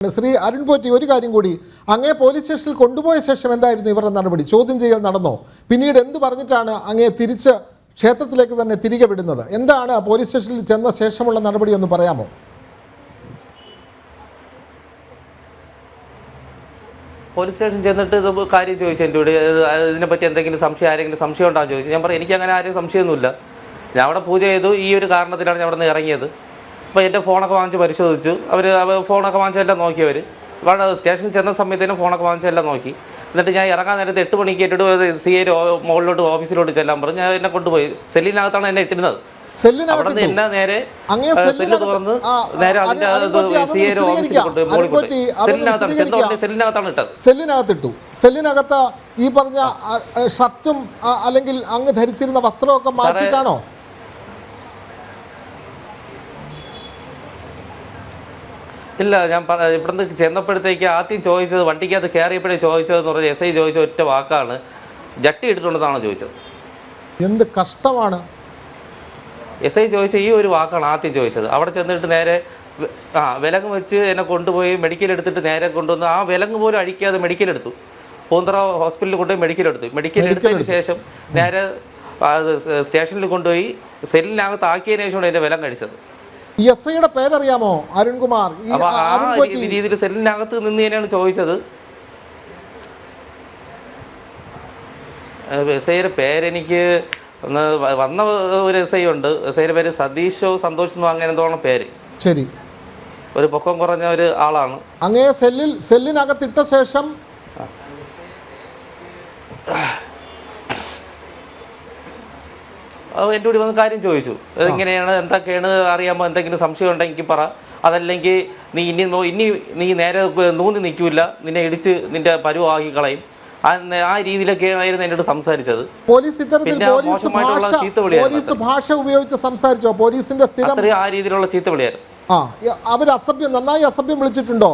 ശ്രീ അരുൺ പോറ്റി, ഒരു കാര്യം കൂടി, അങ്ങേ പോലീസ് സ്റ്റേഷനിൽ കൊണ്ടുപോയ ശേഷം എന്തായിരുന്നു ഇവരുടെ നടപടി? ചോദ്യം ചെയ്യൽ നടന്നോ? പിന്നീട് എന്ത് പറഞ്ഞിട്ടാണ് അങ്ങേ തിരിച്ച് ക്ഷേത്രത്തിലേക്ക് തന്നെ തിരികെ വിടുന്നത്? എന്താണ് പോലീസ് സ്റ്റേഷനിൽ ചെന്ന ശേഷമുള്ള നടപടി ഒന്ന് പറയാമോ? പോലീസ് സ്റ്റേഷനിൽ ചെന്നിട്ട് ഇത് കാര്യം ചോദിച്ചു, എൻ്റെ കൂടെ ഇതിനെപ്പറ്റി എന്തെങ്കിലും സംശയം, ആരെങ്കിലും സംശയം ഉണ്ടാകും ചോദിച്ചു. ഞാൻ പറഞ്ഞു എനിക്ക് അങ്ങനെ ആരും സംശയമൊന്നുമില്ല, ഞാൻ അവിടെ പൂജ ചെയ്തു, ഈ ഒരു കാരണത്തിലാണ് ഞാൻ അവിടെ നിന്ന് ഇറങ്ങിയത്. അപ്പോൾ എൻ്റെ ഫോണൊക്കെ വാങ്ങിച്ച് പരിശോധിച്ചു, അവർ ഫോണൊക്കെ വാങ്ങിച്ചെല്ലാം നോക്കിയവർ. സ്റ്റേഷനിൽ ചെന്ന സമയത്തേനും ഫോണൊക്കെ വാങ്ങിച്ചെല്ലാം നോക്കി. എന്നിട്ട് ഞാൻ ഇറങ്ങാൻ നേരത്തെ 8 മണിക്ക് ഇട്ടിട്ട് CI മുകളിലോട്ട് ഓഫീസിലോട്ട് ചെല്ലാൻ പറഞ്ഞു. ഞാൻ എന്നെ കൊണ്ടുപോയി സെല്ലിനകത്താണ് എന്നെ ഇട്ടിരുന്നത്. അവിടെ എന്നെ നേരെ സെല്ലിന് തുറന്ന് നേരെ സെല്ലിനകത്താണ് ഇട്ടത്. സെല്ലിനകത്തിട്ടു. സെല്ലിനകത്ത് ഈ പറഞ്ഞ ഷർട്ടും അല്ലെങ്കിൽ അങ്ങ് ധരിച്ചിരുന്ന വസ്ത്രമൊക്കെ മാറ്റിയിട്ടാണോ? ഇല്ല, ഞാൻ ഇവിടുന്ന് ചെന്നപ്പോഴത്തേക്ക് ആദ്യം ചോദിച്ചത്, വണ്ടിക്കകത്ത് കയറിയപ്പോഴേ ചോദിച്ചതെന്ന് പറഞ്ഞാൽ SI ചോദിച്ച ഒറ്റ വാക്കാണ്, ജട്ടി ഇട്ടിട്ടുണ്ടെന്നാണോ ചോദിച്ചത്. എന്ത് കഷ്ടമാണ്! SI ചോദിച്ച ഈ ഒരു വാക്കാണ് ആദ്യം ചോദിച്ചത്. അവിടെ ചെന്നിട്ട് നേരെ വിലങ്ങ് വെച്ച് എന്നെ കൊണ്ടുപോയി മെഡിക്കൽ എടുത്തിട്ട് നേരെ കൊണ്ടുവന്ന് ആ വിലങ്ങ് പോലും അഴിക്കാതെ മെഡിക്കൽ എടുത്തു. പൂന്തറ ഹോസ്പിറ്റലിൽ കൊണ്ടുപോയി മെഡിക്കൽ എടുത്തതിന് ശേഷം നേരെ സ്റ്റേഷനിൽ കൊണ്ടുപോയി സെല്ലിനകത്ത് ആക്കിയതിനു ശേഷമാണ് എൻ്റെ വിലങ്ങ് അടിച്ചത്. SIയുടെ പേരറിയാമോ അരുൺകുമാർ? രീതിയിൽ സെല്ലിനകത്ത് നിന്ന് തന്നെയാണ് ചോദിച്ചത്. SIയുടെ പേരെനിക്ക് വന്ന ഒരു SI ഉണ്ട്, SIയുടെ പേര് സതീഷോ സന്തോഷ് അങ്ങനെ എന്തോണം പേര്. ശരി, ഒരു പൊക്കം കുറഞ്ഞ ഒരു ആളാണ്. അങ്ങേ സെല്ലിനകത്തിട്ട ശേഷം എൻ്റെ കൂടി വന്ന് കാര്യം ചോദിച്ചു, എങ്ങനെയാണ് എന്തൊക്കെയാണ് അറിയാമോ, എന്തെങ്കിലും സംശയം ഉണ്ടെങ്കിൽ പറ, അതല്ലെങ്കിൽ നീ നേരെ നൂന്നി നിൽക്കില്ല, നിന്നെ ഇടിച്ച് നിന്റെ പരുവാക്കി കളയും. ആ രീതിയിലൊക്കെയായിരുന്നു എന്നോട് സംസാരിച്ചത്. പോലീസ് ഭാഷ ഉപയോഗിച്ച് സംസാരിച്ചോ? പോലീസിന്റെ സ്ഥിരം ആ രീതിയിലുള്ള ചീത്തവിളിയായിരുന്നു. നന്നായി അസഭ്യം വിളിച്ചിട്ടുണ്ടോ?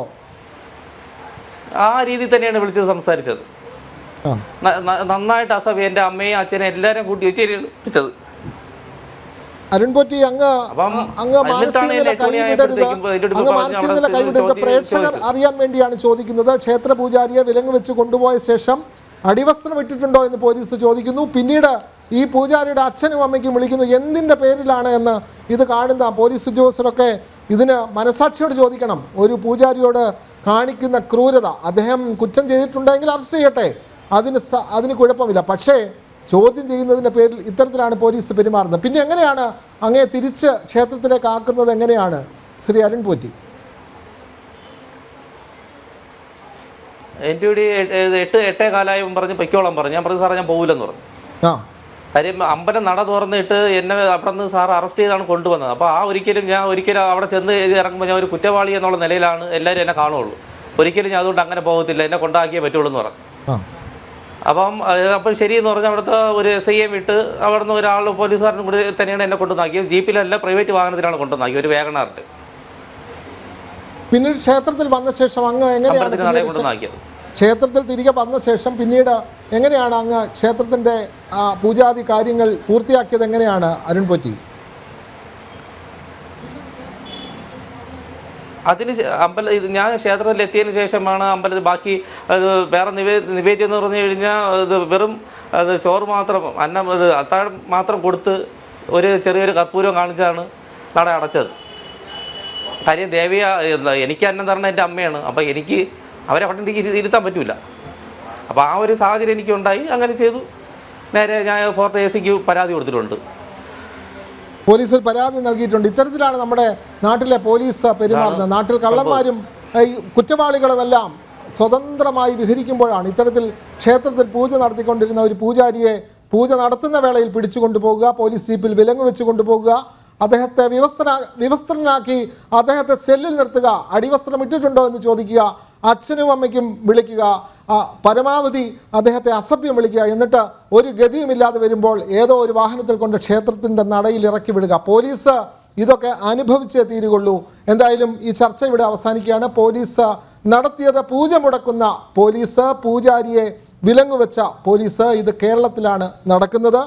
ആ രീതിയിൽ തന്നെയാണ് വിളിച്ചത്, സംസാരിച്ചത് നന്നായിട്ട് അസഭ്യം. എൻ്റെ അമ്മയും അച്ഛനും എല്ലാവരും കൂട്ടി വെച്ച് വിളിച്ചത്. അരുൺ പോറ്റി, അങ്ങ് മാനസിക കൈവിടരുത്. പ്രേക്ഷകർ അറിയാൻ വേണ്ടിയാണ് ചോദിക്കുന്നത്. ക്ഷേത്ര പൂജാരിയെ വിലങ്ങ് വെച്ച് കൊണ്ടുപോയ ശേഷം അടിവസ്ത്രം ഇട്ടിട്ടുണ്ടോ എന്ന് പോലീസ് ചോദിക്കുന്നു. പിന്നീട് ഈ പൂജാരിയുടെ അച്ഛനും അമ്മയ്ക്കും വിളിക്കുന്നു. എന്തിൻ്റെ പേരിലാണ് എന്ന് ഇത് കാണുന്ന പോലീസ് ഉദ്യോഗസ്ഥരൊക്കെ ഇതിന് മനസാക്ഷിയോട് ചോദിക്കണം. ഒരു പൂജാരിയോട് കാണിക്കുന്ന ക്രൂരത, അദ്ദേഹം കുറ്റം ചെയ്തിട്ടുണ്ടെങ്കിൽ അറസ്റ്റ് ചെയ്യട്ടെ, അതിന് കുഴപ്പമില്ല. പക്ഷേ ചോദ്യം ചെയ്യുന്നതിൻ്റെ പേരിൽ ഇത്തരത്തിലാണ് പോലീസ് പെരുമാറുന്നത്. പിന്നെ എങ്ങനെയാണ് അങ്ങേ തിരിച്ച് ക്ഷേത്രത്തിലേക്ക് ആക്കുന്നത്? എങ്ങനെയാണ് ശ്രീ അരുൺ പോറ്റി? എൻ്റെ കൂടി 8 കാലമായി പറഞ്ഞ് പൊയ്ക്കോളം പറഞ്ഞു. ഞാൻ പറഞ്ഞു സാറേ ഞാൻ പോകില്ലെന്ന് പറഞ്ഞു. കാര്യം അമ്പലം നട തുറന്നിട്ട് എന്നെ അവിടെ നിന്ന് സാർ അറസ്റ്റ് ചെയ്താണ് കൊണ്ടുവന്നത്. അപ്പോൾ ഞാൻ ഒരിക്കലും അവിടെ ചെന്ന് ഇറങ്ങുമ്പോൾ ഞാൻ ഒരു കുറ്റവാളി എന്നുള്ള നിലയിലാണ് എല്ലാവരും എന്നെ കാണുള്ളൂ. ഒരിക്കലും ഞാൻ അതുകൊണ്ട് അങ്ങനെ പോകത്തില്ല, എന്നെ കൊണ്ടാക്കിയേ പറ്റുള്ളൂ എന്ന് പറഞ്ഞു. അപ്പം ശരിയെന്ന് പറഞ്ഞാൽ അവിടുത്തെ ഒരു SIയെ വിട്ട് അവിടുന്ന് ഒരാൾ പോലീസുകാരനും കൂടി തന്നെയാണ് എന്നെ കൊണ്ടുവന്നാക്കിയത്. ജീപ്പിലല്ല, പ്രൈവറ്റ് വാഹനത്തിലാണ് കൊണ്ടുവന്നാക്കിയത്, ഒരു വേഗണാറിട്ട്. പിന്നീട് ക്ഷേത്രത്തിൽ വന്ന ശേഷം അങ്ങ് എങ്ങനെയാണ് കൊണ്ടുവന്നാക്കിയത്? ക്ഷേത്രത്തിൽ തിരികെ വന്ന ശേഷം പിന്നീട് എങ്ങനെയാണ് അങ്ങ് ക്ഷേത്രത്തിൻ്റെ പൂജാതി കാര്യങ്ങൾ പൂർത്തിയാക്കിയത്? എങ്ങനെയാണ് അരുൺ പോറ്റി? ഞാൻ ക്ഷേത്രത്തിൽ എത്തിയതിനു ശേഷമാണ് അമ്പലത്തിൽ ബാക്കി വേറെ നിവേദ്യം എന്ന് പറഞ്ഞു കഴിഞ്ഞാൽ ഇത് വെറും ചോറ് മാത്രം, അത്താഴം മാത്രം കൊടുത്ത് ഒരു ചെറിയൊരു കർപ്പൂരം കാണിച്ചാണ് നട അടച്ചത്. കാര്യം ദേവിയ എനിക്ക് അന്നം തരണം എൻ്റെ അമ്മയാണ്. അപ്പോൾ എനിക്ക് അവരെ അവിടെ ഇരുത്താൻ പറ്റില്ല. അപ്പോൾ ആ ഒരു സാഹചര്യം എനിക്കുണ്ടായി. അങ്ങനെ ചെയ്തു. നേരെ ഞാൻ ഫോർട്ട് ACക്ക് പരാതി കൊടുത്തിട്ടുണ്ട്, പോലീസിൽ പരാതി നൽകിയിട്ടുണ്ട്. ഇത്തരത്തിലാണ് നമ്മുടെ നാട്ടിലെ പോലീസ് പെരുമാറുന്നത്. നാട്ടിൽ കള്ളന്മാരും കുറ്റവാളികളുമെല്ലാം സ്വതന്ത്രമായി വിഹരിക്കുമ്പോഴാണ് ഇത്തരത്തിൽ ക്ഷേത്രത്തിൽ പൂജ നടത്തിക്കൊണ്ടിരുന്ന ഒരു പൂജാരിയെ പൂജ നടത്തുന്ന വേളയിൽ പിടിച്ചു കൊണ്ടുപോകുക, പോലീസ് ജീപ്പിൽ വിലങ്ങ് വെച്ച് കൊണ്ടുപോകുക, അദ്ദേഹത്തെ വിവസ്ത്രനാക്കി അദ്ദേഹത്തെ സെല്ലിൽ നിർത്തുക, അടിവസ്ത്രം ഇട്ടിട്ടുണ്ടോ എന്ന് ചോദിക്കുക, അച്ഛനും അമ്മയ്ക്കും വിളിക്കുക, പരമാവധി അദ്ദേഹത്തെ അസഭ്യം വിളിക്കുക. എന്നിട്ട് ഒരു ഗതിയുമില്ലാതെ വരുമ്പോൾ ഏതോ ഒരു വാഹനത്തിൽ കൊണ്ട് ക്ഷേത്രത്തിൻ്റെ നടയിൽ ഇറക്കി വിടുക. പോലീസ് ഇതൊക്കെ അനുഭവിച്ചേ തീരുകയുള്ളൂ. എന്തായാലും ഈ ചർച്ച ഇവിടെ അവസാനിക്കുകയാണ്. പോലീസ് നടത്തിയത് പൂജ മുടക്കുന്ന പോലീസ്, പൂജാരിയെ വിലങ്ങുവെച്ച പോലീസ്. ഇത് കേരളത്തിലാണ് നടക്കുന്നത്.